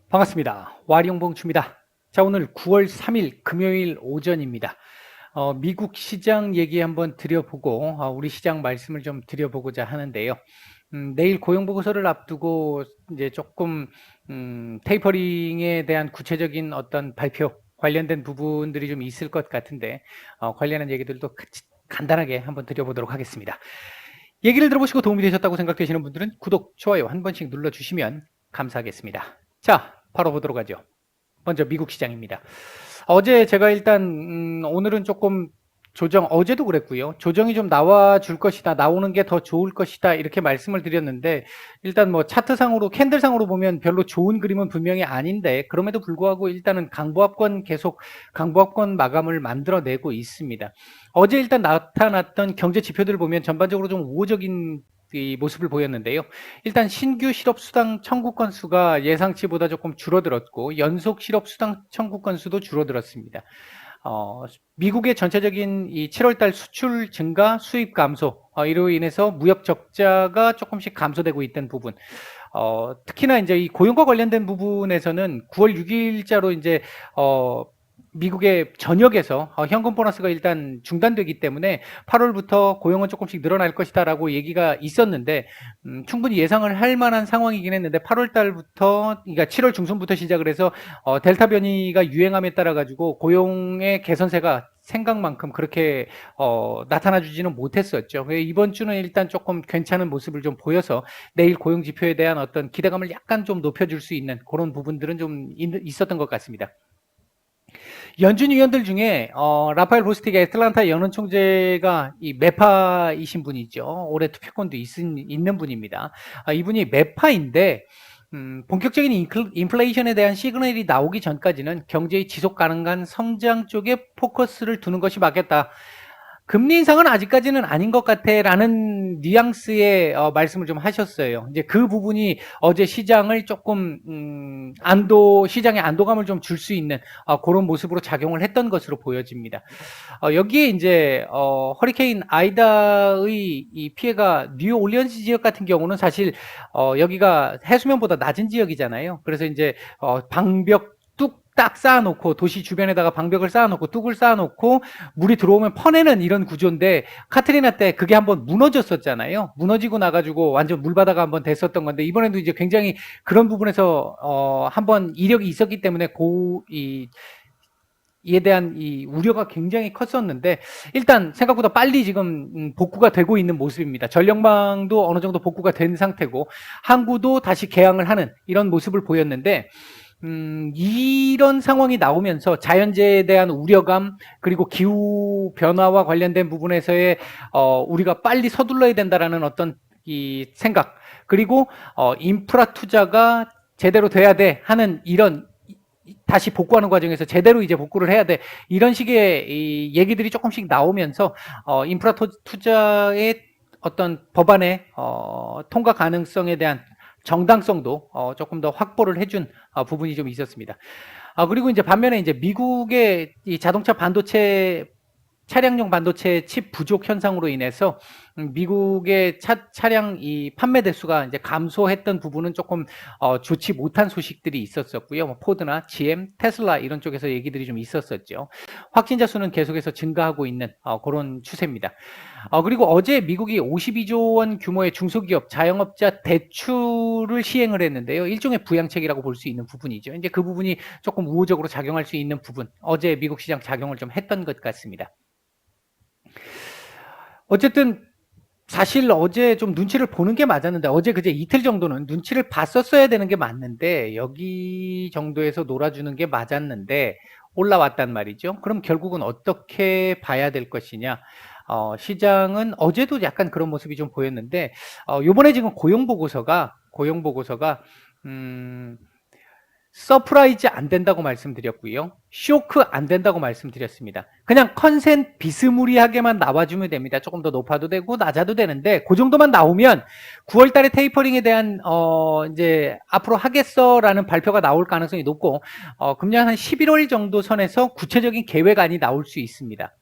반갑습니다. 와리용봉추입니다. 자, 오늘 9월 3일 금요일 오전입니다. 미국 시장 얘기 한번 드려보고, 우리 시장 말씀을 좀 드려보고자 하는데요. 내일 고용보고서를 앞두고 이제 조금, 테이퍼링에 대한 구체적인 어떤 발표 관련된 부분들이 좀 있을 것 같은데, 관련한 얘기들도 간단하게 한번 드려보도록 하겠습니다. 얘기를 들어보시고 도움이 되셨다고 생각되시는 분들은 구독, 좋아요 한 번씩 눌러주시면 감사하겠습니다. 자, 바로 보도록 하죠. 먼저 미국 시장입니다. 어제 제가 일단 오늘은 조금 어제도 그랬고요. 조정이 좀 나와줄 것이다, 나오는 게 더 좋을 것이다 이렇게 말씀을 드렸는데, 일단 뭐 차트상으로 캔들상으로 보면 별로 좋은 그림은 분명히 아닌데, 그럼에도 불구하고 일단은 강보합권 마감을 만들어내고 있습니다. 어제 일단 나타났던 경제 지표들을 보면 전반적으로 좀 우호적인 이 모습을 보였는데요. 일단 신규 실업수당 청구 건수가 예상치보다 조금 줄어들었고, 연속 실업수당 청구 건수도 줄어들었습니다. 미국의 전체적인 이 7월달 수출 증가, 수입 감소, 이로 인해서 무역 적자가 조금씩 감소되고 있던 부분. 특히나 이제 이 고용과 관련된 부분에서는 9월 6일자로 이제 미국의 전역에서 현금 보너스가 일단 중단되기 때문에 8월부터 고용은 조금씩 늘어날 것이다라고 얘기가 있었는데, 충분히 예상을 할 만한 상황이긴 했는데 8월 달부터, 그러니까 7월 중순부터 시작을 해서 델타 변이가 유행함에 따라 가지고 고용의 개선세가 생각만큼 그렇게 나타나주지는 못했었죠. 이번 주는 일단 조금 괜찮은 모습을 좀 보여서 내일 고용 지표에 대한 어떤 기대감을 약간 좀 높여줄 수 있는 그런 부분들은 좀 있었던 것 같습니다. 연준 위원들 중에 라파엘 보스틱의 애틀란타 연은 총재가 이 매파이신 분이죠. 올해 투표권도 있는 분입니다. 이분이 매파인데 본격적인 인플레이션에 대한 시그널이 나오기 전까지는 경제의 지속 가능한 성장 쪽에 포커스를 두는 것이 맞겠다. 금리 인상은 아직까지는 아닌 것 같아라는 뉘앙스의 말씀을 좀 하셨어요. 이제 그 부분이 어제 시장을 조금 시장에 안도감을 좀 줄 수 있는 그런 모습으로 작용을 했던 것으로 보여집니다. 여기에 이제 허리케인 아이다의 이 피해가 뉴올리언스 지역 같은 경우는 사실 여기가 해수면보다 낮은 지역이잖아요. 그래서 이제 방벽 뚝딱 쌓아놓고 도시 주변에다가 방벽을 쌓아놓고 뚝을 쌓아놓고 물이 들어오면 퍼내는 이런 구조인데, 카트리나 때 그게 한번 무너졌었잖아요. 무너지고 나가지고 완전 물바다가 한번 됐었던 건데, 이번에도 이제 굉장히 그런 부분에서 한번 이력이 있었기 때문에 이에 대한 이 우려가 굉장히 컸었는데, 일단 생각보다 빨리 지금 복구가 되고 있는 모습입니다. 전력망도 어느 정도 복구가 된 상태고 항구도 다시 개항을 하는 이런 모습을 보였는데, 이런 상황이 나오면서 자연재해에 대한 우려감, 그리고 기후 변화와 관련된 부분에서의 우리가 빨리 서둘러야 된다라는 어떤 이 생각, 그리고 인프라 투자가 제대로 돼야 돼 하는 이런, 다시 복구하는 과정에서 제대로 이제 복구를 해야 돼, 이런 식의 이 얘기들이 조금씩 나오면서 인프라 투자의 어떤 법안의 통과 가능성에 대한 정당성도 조금 더 확보를 해준 부분이 좀 있었습니다. 그리고 이제 반면에 이제 미국의 이 자동차 반도체, 차량용 반도체 칩 부족 현상으로 인해서 미국의 차량 이 판매 대수가 이제 감소했던 부분은 조금 좋지 못한 소식들이 있었었고요. 뭐 포드나 GM, 테슬라 이런 쪽에서 얘기들이 좀 있었었죠. 확진자 수는 계속해서 증가하고 있는 그런 추세입니다. 그리고 어제 미국이 52조 원 규모의 중소기업, 자영업자 대출을 시행을 했는데요. 일종의 부양책이라고 볼 수 있는 부분이죠. 이제 그 부분이 조금 우호적으로 작용할 수 있는 부분, 어제 미국 시장 작용을 좀 했던 것 같습니다. 어쨌든 사실 어제 좀 눈치를 보는 게 맞았는데, 어제 그제 이틀 정도는 눈치를 봤었어야 되는 게 맞는데, 여기 정도에서 놀아주는 게 맞았는데 올라왔단 말이죠. 그럼 결국은 어떻게 봐야 될 것이냐. 시장은 어제도 약간 그런 모습이 좀 보였는데, 요번에 지금 고용보고서가 서프라이즈 안 된다고 말씀드렸고요. 쇼크 안 된다고 말씀드렸습니다. 그냥 컨센 비스무리하게만 나와주면 됩니다. 조금 더 높아도 되고 낮아도 되는데, 그 정도만 나오면 9월 달에 테이퍼링에 대한 이제 앞으로 하겠어라는 발표가 나올 가능성이 높고, 금년 한 11월 정도 선에서 구체적인 계획안이 나올 수 있습니다.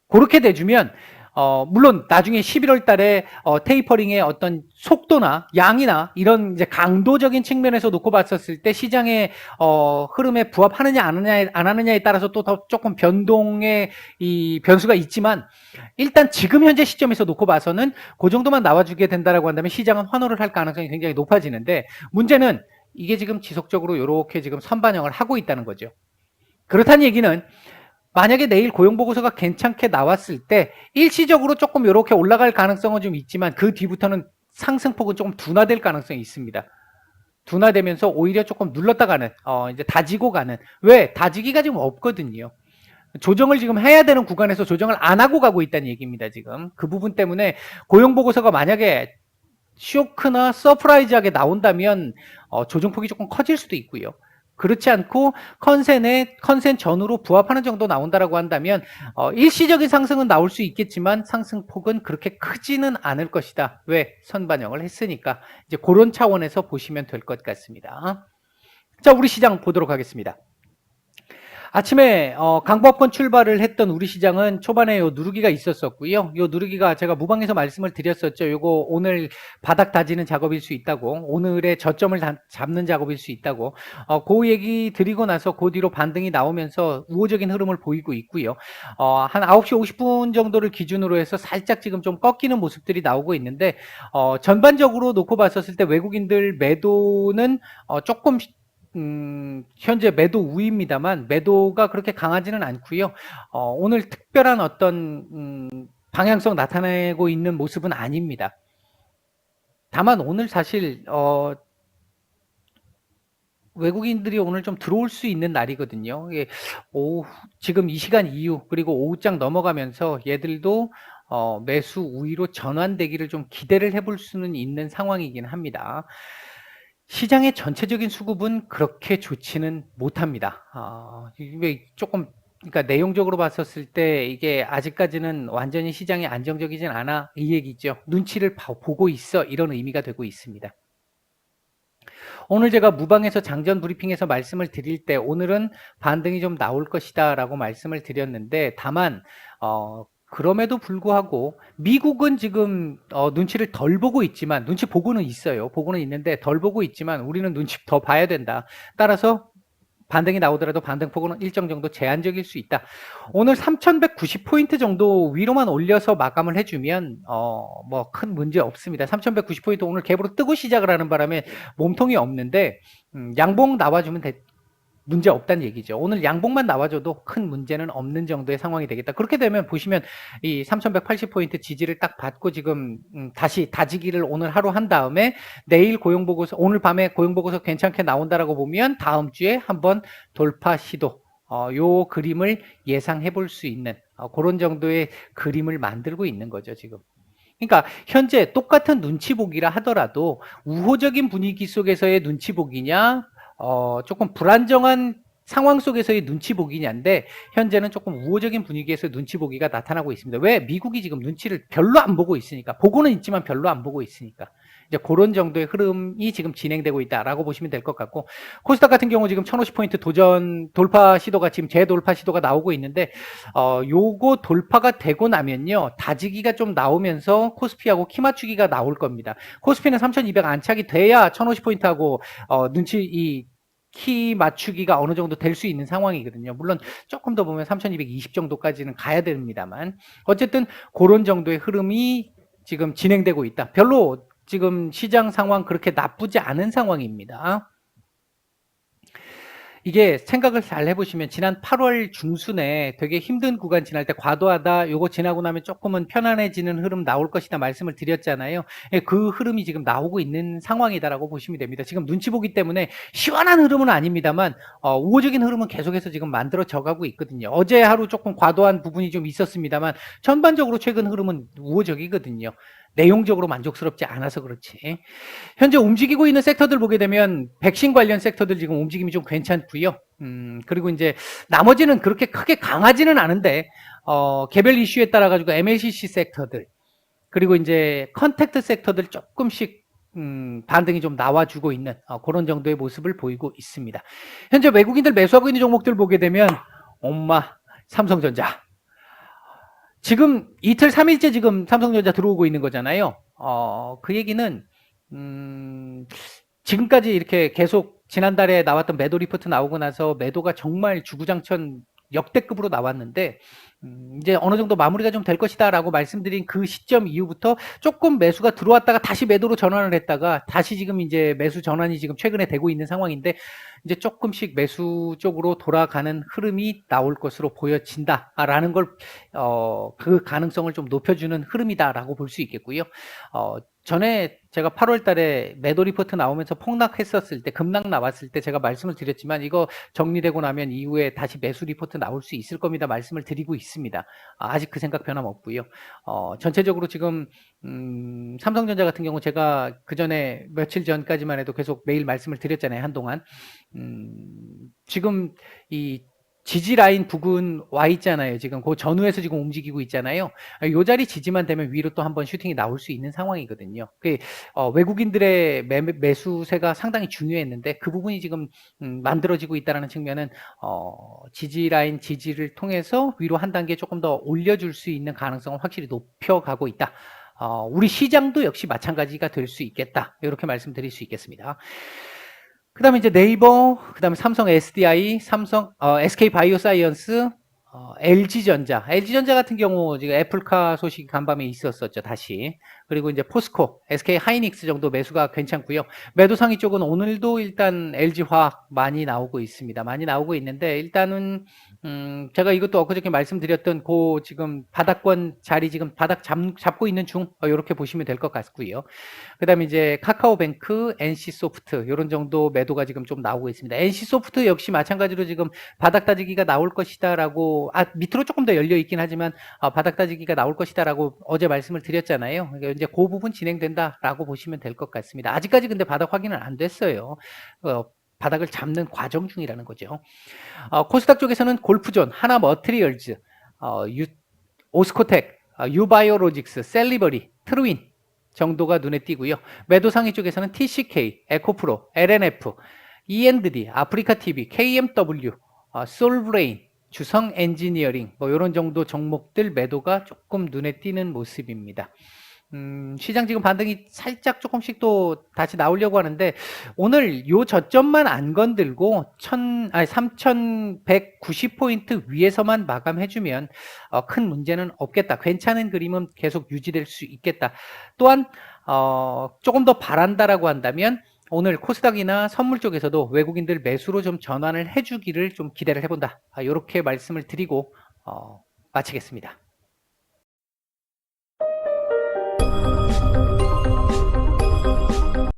그렇게 돼주면 물론 나중에 11월 달에 테이퍼링의 어떤 속도나 양이나 이런 이제 강도적인 측면에서 놓고 봤었을 때 시장의 흐름에 부합하느냐 안 하느냐에 따라서 또 더 조금 변동의 이 변수가 있지만 일단 지금 현재 시점에서 놓고 봐서는 그 정도만 나와주게 된다라고 한다면 시장은 환호를 할 가능성이 굉장히 높아지는데 문제는 이게 지금 지속적으로 이렇게 지금 선반영을 하고 있다는 거죠. 그렇다는 얘기는 만약에 내일 고용보고서가 괜찮게 나왔을 때 일시적으로 조금 이렇게 올라갈 가능성은 좀 있지만 그 뒤부터는 상승폭은 조금 둔화될 가능성이 있습니다. 둔화되면서 오히려 조금 눌렀다 가는, 이제 다지고 가는. 왜? 다지기가 지금 없거든요. 조정을 지금 해야 되는 구간에서 조정을 안 하고 가고 있다는 얘기입니다, 지금. 그 부분 때문에 고용보고서가 만약에 쇼크나 서프라이즈하게 나온다면 조정폭이 조금 커질 수도 있고요. 그렇지 않고 컨센 전후로 부합하는 정도 나온다라고 한다면 일시적인 상승은 나올 수 있겠지만 상승폭은 그렇게 크지는 않을 것이다. 왜? 선반영을 했으니까. 이제 그런 차원에서 보시면 될 것 같습니다. 자, 우리 시장 보도록 하겠습니다. 아침에 강보합권 출발을 했던 우리 시장은 초반에 요 누르기가 있었었고요. 요 누르기가 제가 무방에서 말씀을 드렸었죠. 요거 오늘 바닥 다지는 작업일 수 있다고, 오늘의 저점을 잡는 작업일 수 있다고. 그 얘기 드리고 나서 그 뒤로 반등이 나오면서 우호적인 흐름을 보이고 있고요. 한 9시 50분 정도를 기준으로 해서 살짝 지금 좀 꺾이는 모습들이 나오고 있는데 전반적으로 놓고 봤었을 때 외국인들 매도는 조금 현재 매도 우위입니다만 매도가 그렇게 강하지는 않고요. 오늘 특별한 어떤 방향성 나타내고 있는 모습은 아닙니다. 다만 오늘 사실 외국인들이 오늘 좀 들어올 수 있는 날이거든요. 지금 이 시간 이후 그리고 오후장 넘어가면서 얘들도 매수 우위로 전환되기를 좀 기대를 해볼 수는 있는 상황이긴 합니다. 시장의 전체적인 수급은 그렇게 좋지는 못합니다. 이게 조금, 그러니까 내용적으로 봤었을 때 이게 아직까지는 완전히 시장이 안정적이진 않아, 이 얘기죠. 눈치를 보고 있어, 이런 의미가 되고 있습니다. 오늘 제가 무방에서 장전 브리핑에서 말씀을 드릴 때 오늘은 반등이 좀 나올 것이다 라고 말씀을 드렸는데 다만 그럼에도 불구하고 미국은 지금 눈치를 덜 보고 있지만, 눈치 보고는 있어요. 보고는 있는데 덜 보고 있지만 우리는 눈치 더 봐야 된다. 따라서 반등이 나오더라도 반등폭은 일정 정도 제한적일 수 있다. 오늘 3190포인트 정도 위로만 올려서 마감을 해주면 뭐 큰 문제 없습니다. 3190포인트 오늘 갭으로 뜨고 시작을 하는 바람에 몸통이 없는데 양봉 나와주면 문제 없다는 얘기죠. 오늘 양봉만 나와줘도 큰 문제는 없는 정도의 상황이 되겠다. 그렇게 되면 보시면 이 3180포인트 지지를 딱 받고 지금 다시 다지기를 오늘 하루 한 다음에 내일 고용보고서, 오늘 밤에 고용보고서 괜찮게 나온다라고 보면 다음 주에 한번 돌파 시도, 요 그림을 예상해 볼 수 있는 그런 정도의 그림을 만들고 있는 거죠, 지금. 그러니까 현재 똑같은 눈치 보기라 하더라도 우호적인 분위기 속에서의 눈치 보기냐, 조금 불안정한 상황 속에서의 눈치 보기냐인데 현재는 조금 우호적인 분위기에서 눈치 보기가 나타나고 있습니다. 왜? 미국이 지금 눈치를 별로 안 보고 있으니까. 보고는 있지만 별로 안 보고 있으니까. 이제 그런 정도의 흐름이 지금 진행되고 있다라고 보시면 될 것 같고, 코스닥 같은 경우 지금 1050포인트 돌파 시도가 지금 재돌파 시도가 나오고 있는데 요거 돌파가 되고 나면요 다지기가 좀 나오면서 코스피하고 키 맞추기가 나올 겁니다. 코스피는 3200 안착이 돼야 1050포인트하고 키 맞추기가 어느 정도 될 수 있는 상황이거든요. 물론 조금 더 보면 3220 정도까지는 가야 됩니다만 어쨌든 그런 정도의 흐름이 지금 진행되고 있다. 별로 지금 시장 상황 그렇게 나쁘지 않은 상황입니다. 이게 생각을 잘 해보시면 지난 8월 중순에 되게 힘든 구간 지날 때 과도하다, 요거 지나고 나면 조금은 편안해지는 흐름 나올 것이다 말씀을 드렸잖아요. 그 흐름이 지금 나오고 있는 상황이다라고 보시면 됩니다. 지금 눈치 보기 때문에 시원한 흐름은 아닙니다만 우호적인 흐름은 계속해서 지금 만들어져 가고 있거든요. 어제 하루 조금 과도한 부분이 좀 있었습니다만 전반적으로 최근 흐름은 우호적이거든요. 내용적으로 만족스럽지 않아서 그렇지. 현재 움직이고 있는 섹터들 보게 되면 백신 관련 섹터들 지금 움직임이 좀 괜찮고요. 그리고 이제 나머지는 그렇게 크게 강하지는 않은데 개별 이슈에 따라 가지고 MLCC 섹터들 그리고 이제 컨택트 섹터들 조금씩 반등이 좀 나와주고 있는 그런 정도의 모습을 보이고 있습니다. 현재 외국인들 매수하고 있는 종목들 보게 되면 엄마 삼성전자 지금 이틀 3일째 지금 삼성전자 들어오고 있는 거잖아요. 그 얘기는 지금까지 이렇게 계속 지난달에 나왔던 매도 리포트 나오고 나서 매도가 정말 주구장천 역대급으로 나왔는데 이제 어느 정도 마무리가 좀 될 것이다라고 말씀드린 그 시점 이후부터 조금 매수가 들어왔다가 다시 매도로 전환을 했다가 다시 지금 이제 매수 전환이 지금 최근에 되고 있는 상황인데 이제 조금씩 매수 쪽으로 돌아가는 흐름이 나올 것으로 보여진다라는 걸 그 가능성을 좀 높여주는 흐름이다라고 볼 수 있겠고요. 전에 제가 8월 달에 매도 리포트 나오면서 폭락했었을 때, 급락 나왔을 때 제가 말씀을 드렸지만 이거 정리되고 나면 이후에 다시 매수 리포트 나올 수 있을 겁니다. 말씀을 드리고 있습니다. 아직 그 생각 변함없고요. 전체적으로 지금 삼성전자 같은 경우 제가 그 전에 며칠 전까지만 해도 계속 매일 말씀을 드렸잖아요. 한동안. 지금 이 지지 라인 부근 와 있잖아요. 지금 그 전후에서 지금 움직이고 있잖아요. 이 자리 지지만 되면 위로 또 한번 슈팅이 나올 수 있는 상황이거든요. 외국인들의 매수세가 상당히 중요했는데 그 부분이 지금 만들어지고 있다는 측면은 지지 라인 지지를 통해서 위로 한 단계 조금 더 올려줄 수 있는 가능성은 확실히 높여가고 있다. 우리 시장도 역시 마찬가지가 될 수 있겠다. 이렇게 말씀드릴 수 있겠습니다. 그 다음에 이제 네이버, 그 다음에 삼성 SDI, SK 바이오사이언스, LG전자. LG전자 같은 경우 지금 애플카 소식이 간밤에 있었었죠, 다시. 그리고 이제 포스코, SK 하이닉스 정도 매수가 괜찮고요. 매도 상위 쪽은 오늘도 일단 LG화학 많이 나오고 있습니다. 많이 나오고 있는데 일단은 제가 이것도 엊그저께 말씀드렸던 그 지금 바닥권 자리 지금 바닥 잡고 있는 중 이렇게 보시면 될 것 같고요. 그 다음에 이제 카카오뱅크, NC소프트 이런 정도 매도가 지금 좀 나오고 있습니다. NC소프트 역시 마찬가지로 지금 바닥 따지기가 나올 것이다라고 밑으로 조금 더 열려 있긴 하지만 바닥 따지기가 나올 것이다라고 어제 말씀을 드렸잖아요. 그러니까 이제 그 부분 진행된다라고 보시면 될 것 같습니다. 아직까지 근데 바닥 확인은 안 됐어요. 바닥을 잡는 과정 중이라는 거죠. 코스닥 쪽에서는 골프존, 하나머트리얼즈, 오스코텍, 유바이오로직스, 셀리버리, 트루인 정도가 눈에 띄고요. 매도 상위 쪽에서는 TCK, 에코프로, LNF, E&D, 아프리카TV, KMW, 솔브레인, 주성 엔지니어링 뭐 이런 정도 종목들 매도가 조금 눈에 띄는 모습입니다. 시장 지금 반등이 살짝 조금씩 또 다시 나오려고 하는데 오늘 요 저점만 안 건들고 3190포인트 위에서만 마감해주면 큰 문제는 없겠다. 괜찮은 그림은 계속 유지될 수 있겠다. 또한 조금 더 바란다라고 한다면 오늘 코스닥이나 선물 쪽에서도 외국인들 매수로 좀 전환을 해주기를 좀 기대를 해본다. 이렇게 말씀을 드리고 마치겠습니다.